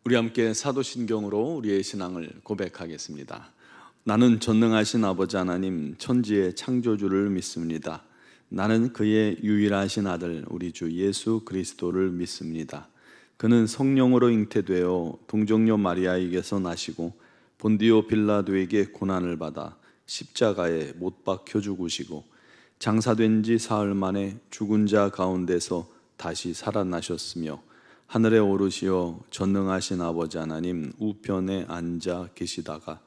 우리 함께 사도신경으로 우리의 신앙을 고백하겠습니다. 나는 전능하신 아버지 하나님 천지의 창조주를 믿습니다. 나는 그의 유일하신 아들 우리 주 예수 그리스도를 믿습니다. 그는 성령으로 잉태되어 동정녀 마리아에게서 나시고 본디오 빌라도에게 고난을 받아 십자가에 못 박혀 죽으시고 장사된 지 사흘 만에 죽은 자 가운데서 다시 살아나셨으며 하늘에 오르시어 전능하신 아버지 하나님 우편에 앉아 계시다가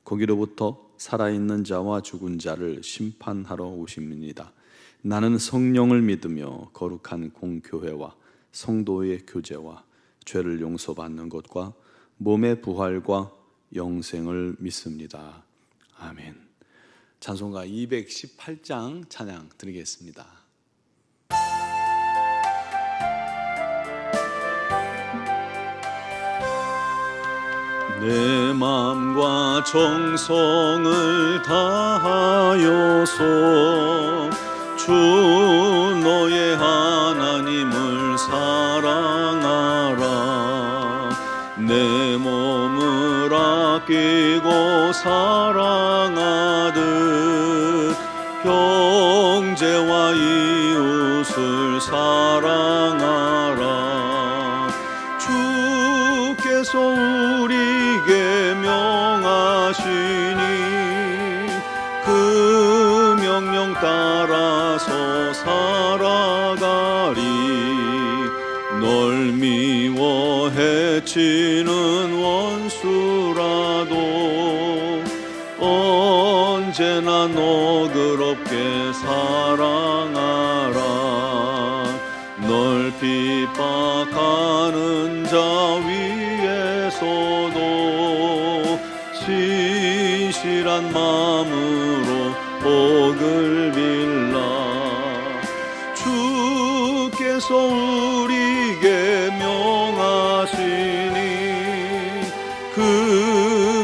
거기로부터 살아있는 자와 죽은 자를 심판하러 오십니다. 나는 성령을 믿으며 거룩한 공교회와 성도의 교제와 죄를 용서받는 것과 몸의 부활과 영생을 믿습니다. 아멘. 찬송가 218장 찬양 드리겠습니다. 내 마음과 정성을 다하여서 주 너의 하나님을 사랑하라. 내 몸을 아끼고 사랑하듯 형제와 이웃을 사랑하라. 주께서 우리에게 명하시니 그 명령 따라서 살아가리. 널 미워 해치는 원수라도 언제나 너그럽게 사랑하라. 널 핍박하는 자 위에서도 신실한 마음으로 복을 빌라. 주께서 우리에게 명하시니 그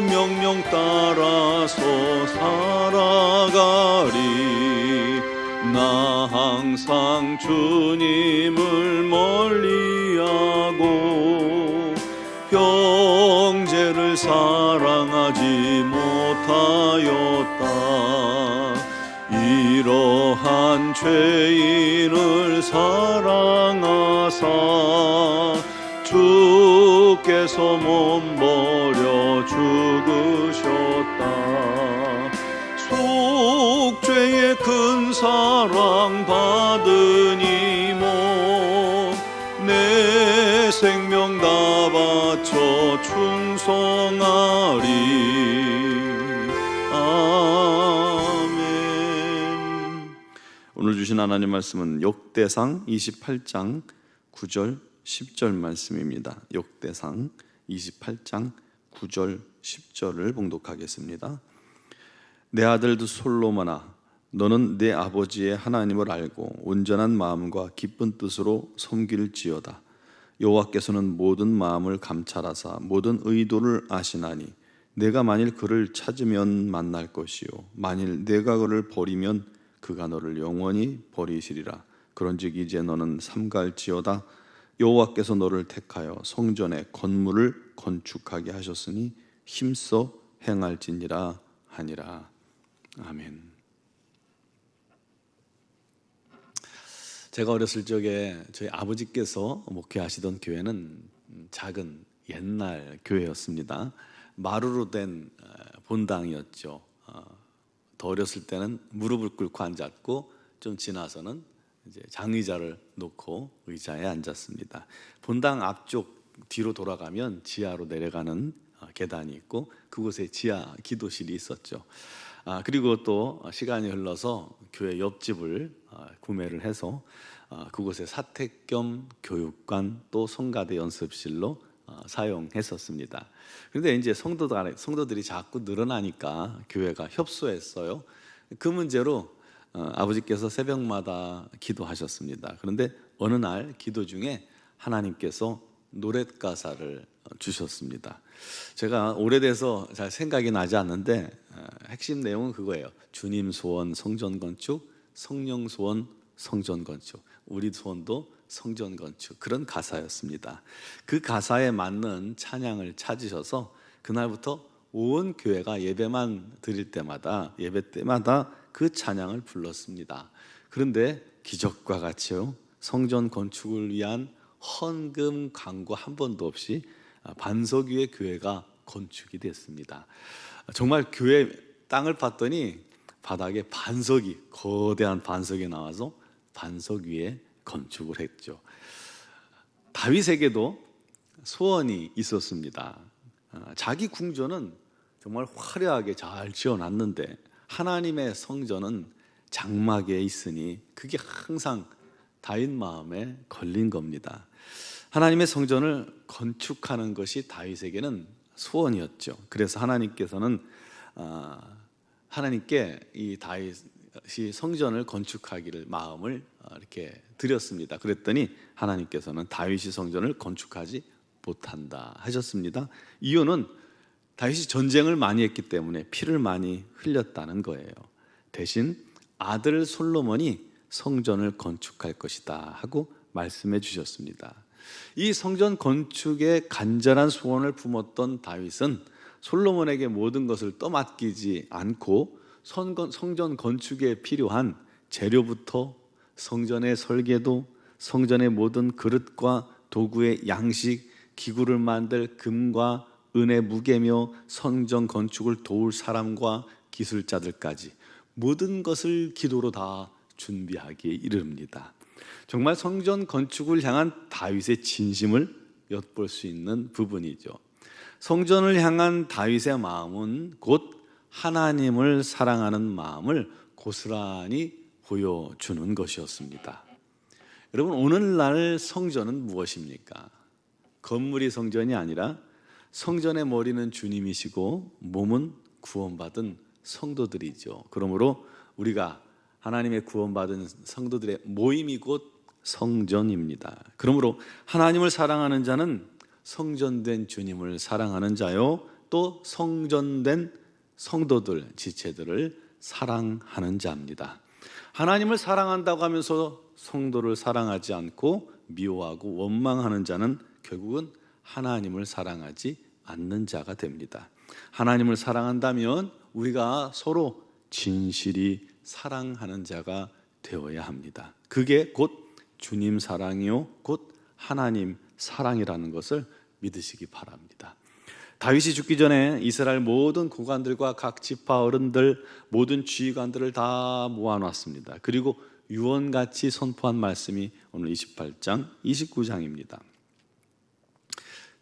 명령 따라서 살아가리. 나 항상 주님을 멀리하고 형제를 사랑하지 못하였다. 이러한 죄인을 사랑하사 주께서 몸버려 죽으셨다. 속죄의 큰 사랑 받으니 내 생명 다 바쳐 충성하리. 아멘. 오늘 주신 하나님 말씀은 역대상 28장 9절 10절 말씀입니다. 역대상 28장 9절 10절을 봉독하겠습니다. 내 아들도 솔로몬아, 너는 내 아버지의 하나님을 알고 온전한 마음과 기쁜 뜻으로 섬길지어다. 여호와께서는 모든 마음을 감찰하사 모든 의도를 아시나니 내가 만일 그를 찾으면 만날 것이요 만일 내가 그를 버리면 그가 너를 영원히 버리시리라. 그런즉 이제 너는 삼갈지어다. 여호와께서 너를 택하여 성전의 건물을 건축하게 하셨으니 힘써 행할지니라 하니라. 아멘. 제가 어렸을 적에 저희 아버지께서 목회하시던 교회는 작은 옛날 교회였습니다. 마루로 된 본당이었죠. 더 어렸을 때는 무릎을 꿇고 앉았고 좀 지나서는 이제 장의자를 놓고 의자에 앉았습니다. 본당 앞쪽 뒤로 돌아가면 지하로 내려가는 계단이 있고 그곳에 지하 기도실이 있었죠. 그리고 또 시간이 흘러서 교회 옆집을 구매를 해서 그곳에 사택 겸 교육관 또 성가대 연습실로 사용했었습니다. 그런데 이제 성도들이 자꾸 늘어나니까 교회가 협소했어요. 그 문제로 아버지께서 새벽마다 기도하셨습니다. 그런데 어느 날 기도 중에 하나님께서 노랫가사를 주셨습니다. 제가 오래돼서 잘 생각이 나지 않는데 핵심 내용은 그거예요. 주님 소원 성전 건축, 성령 소원 성전 건축. 우리 소원도 성전 건축, 그런 가사였습니다. 그 가사에 맞는 찬양을 찾으셔서 그날부터 온 교회가 예배만 드릴 때마다, 예배 때마다 그 찬양을 불렀습니다. 그런데 기적과 같이요, 성전 건축을 위한 헌금 광고 한 번도 없이 반석 위의 교회가 건축이 됐습니다. 정말 교회 땅을 봤더니 바닥에 반석이, 거대한 반석이 나와서 반석 위에 건축을 했죠. 다윗에게도 소원이 있었습니다. 자기 궁전은 정말 화려하게 잘 지어놨는데 하나님의 성전은 장막에 있으니 그게 항상 다윗 마음에 걸린 겁니다. 하나님의 성전을 건축하는 것이 다윗에게는 소원이었죠. 그래서 하나님께서는 하나님께 이 다윗이 성전을 건축하기를 마음을 이렇게 드렸습니다. 그랬더니 하나님께서는 다윗이 성전을 건축하지 못한다 하셨습니다. 이유는 다윗이 전쟁을 많이 했기 때문에 피를 많이 흘렸다는 거예요. 대신 아들 솔로몬이 성전을 건축할 것이다 하고 말씀해 주셨습니다. 이 성전 건축에 간절한 소원을 품었던 다윗은 솔로몬에게 모든 것을 떠맡기지 않고 성전 건축에 필요한 재료부터 성전의 설계도, 성전의 모든 그릇과 도구의 양식, 기구를 만들 금과 은의 무게며 성전 건축을 도울 사람과 기술자들까지 모든 것을 기도로 다 준비하기에 이릅니다. 정말 성전 건축을 향한 다윗의 진심을 엿볼 수 있는 부분이죠. 성전을 향한 다윗의 마음은 곧 하나님을 사랑하는 마음을 고스란히 보여주는 것이었습니다. 여러분, 오늘날 성전은 무엇입니까? 건물이 성전이 아니라 성전의 머리는 주님이시고 몸은 구원받은 성도들이죠. 그러므로 우리가 하나님의 구원받은 성도들의 모임이 곧 성전입니다. 그러므로 하나님을 사랑하는 자는 성전된 주님을 사랑하는 자요, 또 성전된 성도들, 지체들을 사랑하는 자입니다. 하나님을 사랑한다고 하면서 성도를 사랑하지 않고 미워하고 원망하는 자는 결국은 하나님을 사랑하지 않는 자가 됩니다. 하나님을 사랑한다면 우리가 서로 진실이 사랑하는 자가 되어야 합니다. 그게 곧 주님 사랑이요, 곧 하나님 사랑이라는 것을 믿으시기 바랍니다. 다윗이 죽기 전에 이스라엘 모든 고관들과 각 지파 어른들, 모든 지휘관들을 다 모아놨습니다. 그리고 유언같이 선포한 말씀이 오늘 28장, 29장입니다.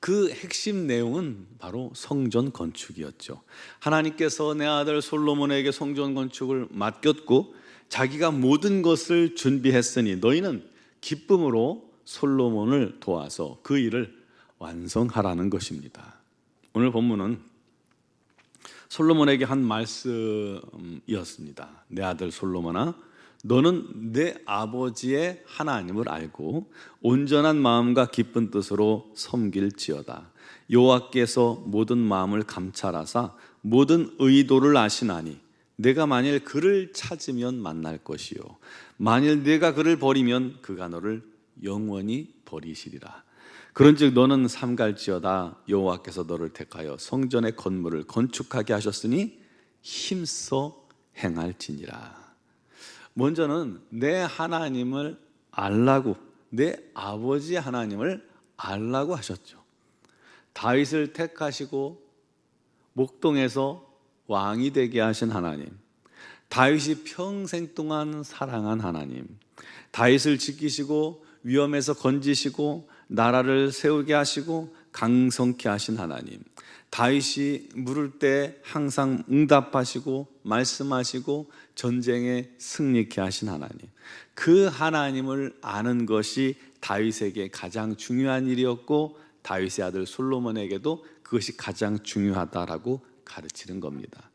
그 핵심 내용은 바로 성전 건축이었죠. 하나님께서 내 아들 솔로몬에게 성전 건축을 맡겼고 자기가 모든 것을 준비했으니 너희는 기쁨으로 솔로몬을 도와서 그 일을 완성하라는 것입니다. 오늘 본문은 솔로몬에게 한 말씀이었습니다. 내 아들 솔로몬아, 너는 내 아버지의 하나님을 알고 온전한 마음과 기쁜 뜻으로 섬길지어다. 여호와께서 모든 마음을 감찰하사 모든 의도를 아시나니 내가 만일 그를 찾으면 만날 것이요 만일 내가 그를 버리면 그가 너를 영원히 버리시리라. 그런즉 너는 삼갈지어다. 여호와께서 너를 택하여 성전의 건물을 건축하게 하셨으니 힘써 행할지니라. 먼저는 내 하나님을 알라고, 내 아버지 하나님을 알라고 하셨죠. 다윗을 택하시고 목동에서 왕이 되게 하신 하나님, 다윗이 평생 동안 사랑한 하나님, 다윗을 지키시고 위험에서 건지시고 나라를 세우게 하시고 강성케 하신 하나님, 다윗이 물을 때 항상 응답하시고 말씀하시고 전쟁에 승리케 하신 하나님, 그 하나님을 아는 것이 다윗에게 가장 중요한 일이었고 다윗의 아들 솔로몬에게도 그것이 가장 중요하다라고 가르치는 겁니다.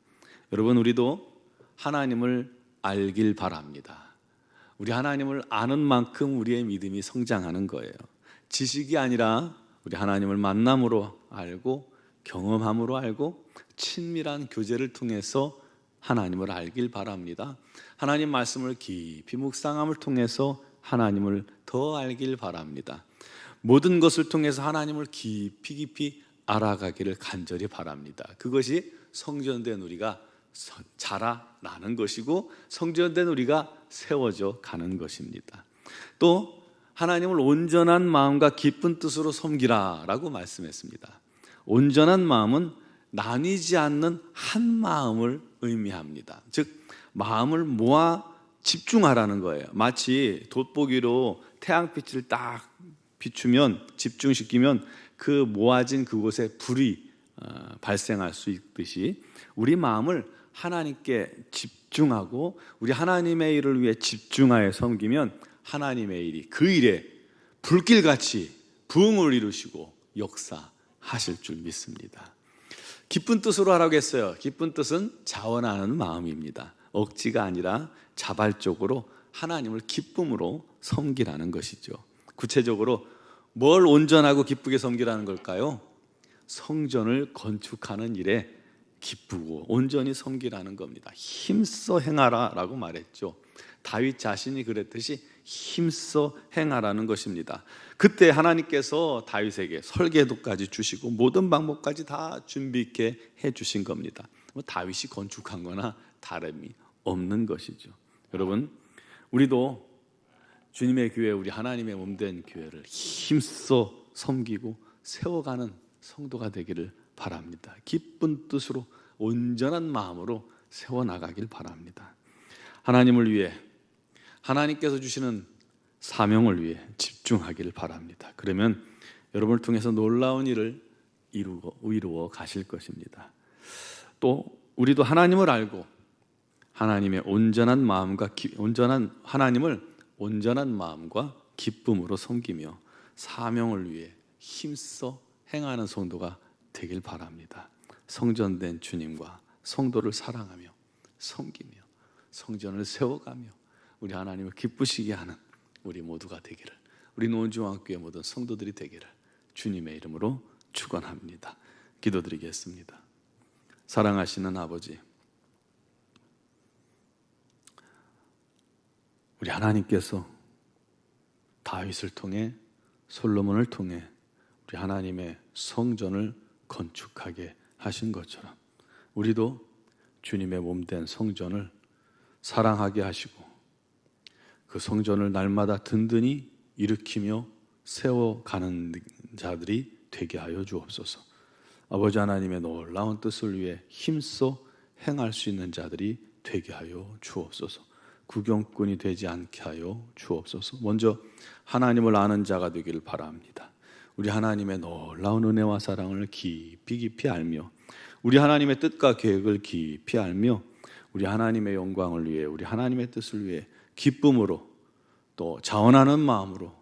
여러분, 우리도 하나님을 알길 바랍니다. 우리 하나님을 아는 만큼 우리의 믿음이 성장하는 거예요. 지식이 아니라 우리 하나님을 만남으로 알고 경험함으로 알고 친밀한 교제를 통해서 하나님을 알길 바랍니다. 하나님 말씀을 깊이 묵상함을 통해서 하나님을 더 알길 바랍니다. 모든 것을 통해서 하나님을 깊이 알아가기를 간절히 바랍니다. 그것이 성전된 우리가 자라나는 것이고 성전된 우리가 세워져 가는 것입니다. 또 하나님을 온전한 마음과 기쁜 뜻으로 섬기라 라고 말씀했습니다. 온전한 마음은 나뉘지 않는 한 마음을 의미합니다. 즉 마음을 모아 집중하라는 거예요. 마치 돋보기로 태양빛을 딱 비추면, 집중시키면 그 모아진 그곳에 불이 발생할 수 있듯이 우리 마음을 하나님께 집중하고 우리 하나님의 일을 위해 집중하여 섬기면 하나님의 일이 그 일에 불길같이 부흥을 이루시고 역사하실 줄 믿습니다. 기쁜 뜻으로 하라고 했어요. 기쁜 뜻은 자원하는 마음입니다. 억지가 아니라 자발적으로 하나님을 기쁨으로 섬기라는 것이죠. 구체적으로 뭘 온전하고 기쁘게 섬기라는 걸까요? 성전을 건축하는 일에 기쁘고 온전히 섬기라는 겁니다. 힘써 행하라 라고 말했죠. 다윗 자신이 그랬듯이 힘써 행하라는 것입니다. 그때 하나님께서 다윗에게 설계도까지 주시고 모든 방법까지 다 준비 있게 해주신 겁니다. 다윗이 건축한 거나 다름이 없는 것이죠. 여러분, 우리도 주님의 교회, 우리 하나님의 몸된 교회를 힘써 섬기고 세워가는 성도가 되기를 바랍니다. 기쁜 뜻으로 온전한 마음으로 세워나가길 바랍니다. 하나님을 위해, 하나님께서 주시는 사명을 위해 집중하기를 바랍니다. 그러면 여러분을 통해서 놀라운 일을 이루어 가실 것입니다. 또 우리도 하나님을 알고 하나님의 온전한 마음과 하나님을 온전한 마음과 기쁨으로 섬기며 사명을 위해 힘써 행하는 성도가 되길 바랍니다. 성전된 주님과 성도를 사랑하며 섬기며 성전을 세워가며 우리 하나님을 기쁘시게 하는 우리 모두가 되기를, 우리 노원중앙교회 모든 성도들이 되기를 주님의 이름으로 축원합니다. 기도드리겠습니다. 사랑하시는 아버지, 우리 하나님께서 다윗을 통해, 솔로몬을 통해 우리 하나님의 성전을 건축하게 하신 것처럼 우리도 주님의 몸된 성전을 사랑하게 하시고 그 성전을 날마다 든든히 일으키며 세워가는 자들이 되게 하여 주옵소서. 아버지 하나님의 놀라운 뜻을 위해 힘써 행할 수 있는 자들이 되게 하여 주옵소서. 구경꾼이 되지 않게 하여 주옵소서. 먼저 하나님을 아는 자가 되기를 바랍니다. 우리 하나님의 놀라운 은혜와 사랑을 깊이 알며 우리 하나님의 뜻과 계획을 깊이 알며 우리 하나님의 영광을 위해, 우리 하나님의 뜻을 위해 기쁨으로 또 자원하는 마음으로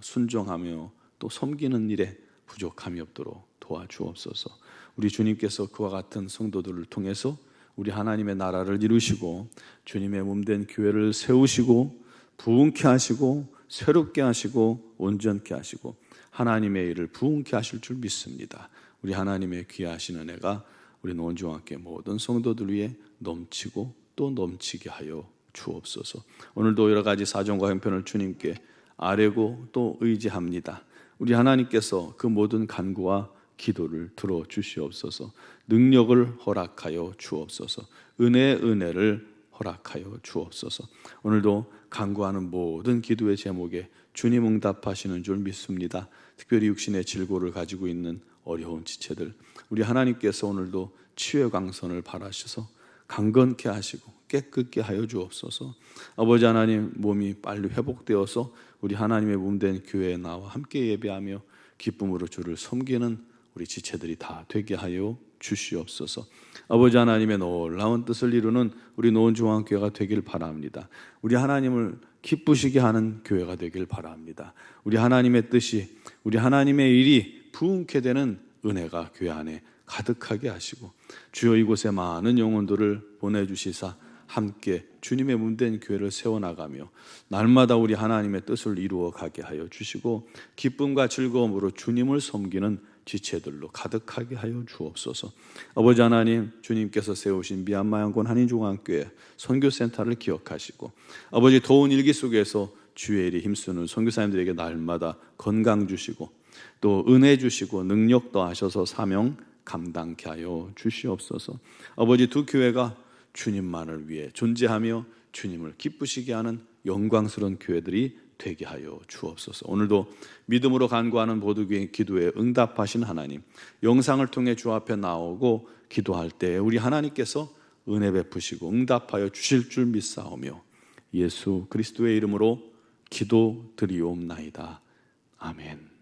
순종하며 또 섬기는 일에 부족함이 없도록 도와주옵소서. 우리 주님께서 그와 같은 성도들을 통해서 우리 하나님의 나라를 이루시고 주님의 몸된 교회를 세우시고 부흥케 하시고 새롭게 하시고 온전케 하시고 하나님의 일을 부흥케 하실 줄 믿습니다. 우리 하나님의 귀하신 은혜가 우리 노원중앙교회 모든 성도들 위해 넘치고 또 넘치게 하여 주옵소서. 오늘도 여러 가지 사정과 형편을 주님께 아뢰고 또 의지합니다. 우리 하나님께서 그 모든 간구와 기도를 들어주시옵소서. 능력을 허락하여 주옵소서. 은혜를 허락하여 주옵소서. 오늘도 간구하는 모든 기도의 제목에 주님 응답하시는 줄 믿습니다. 특별히 육신의 질고를 가지고 있는 어려운 지체들, 우리 하나님께서 오늘도 치유의 광선을 바라셔서 강건케 하시고 깨끗게 하여 주옵소서. 아버지 하나님, 몸이 빨리 회복되어서 우리 하나님의 몸된 교회에 나와 함께 예배하며 기쁨으로 주를 섬기는 우리 지체들이 다 되게 하여 주시옵소서. 아버지 하나님의 놀라운 뜻을 이루는 우리 노원중앙교회가 되길 바랍니다. 우리 하나님을 기쁘시게 하는 교회가 되길 바랍니다. 우리 하나님의 뜻이, 우리 하나님의 일이 부흥케 되는 은혜가 교회 안에 가득하게 하시고 주여 이곳에 많은 영혼들을 보내주시사 함께 주님의 몸된 교회를 세워나가며 날마다 우리 하나님의 뜻을 이루어 가게 하여 주시고 기쁨과 즐거움으로 주님을 섬기는 지체들로 가득하게 하여 주옵소서. 아버지 하나님, 주님께서 세우신 미얀마 양곤 한인중앙교회 선교센터를 기억하시고 아버지 더운 일기 속에서 주의 일에 힘쓰는 선교사님들에게 날마다 건강 주시고 또 은혜 주시고 능력 더하셔서 사명 감당케 하여 주시옵소서. 아버지, 두 교회가 주님만을 위해 존재하며 주님을 기쁘시게 하는 영광스러운 교회들이 되게 하여 주옵소서. 오늘도 믿음으로 간구하는 모두의 기도에 응답하신 하나님, 영상을 통해 주 앞에 나오고 기도할 때 우리 하나님께서 은혜 베푸시고 응답하여 주실 줄 믿사오며 예수 그리스도의 이름으로 기도드리옵나이다. 아멘.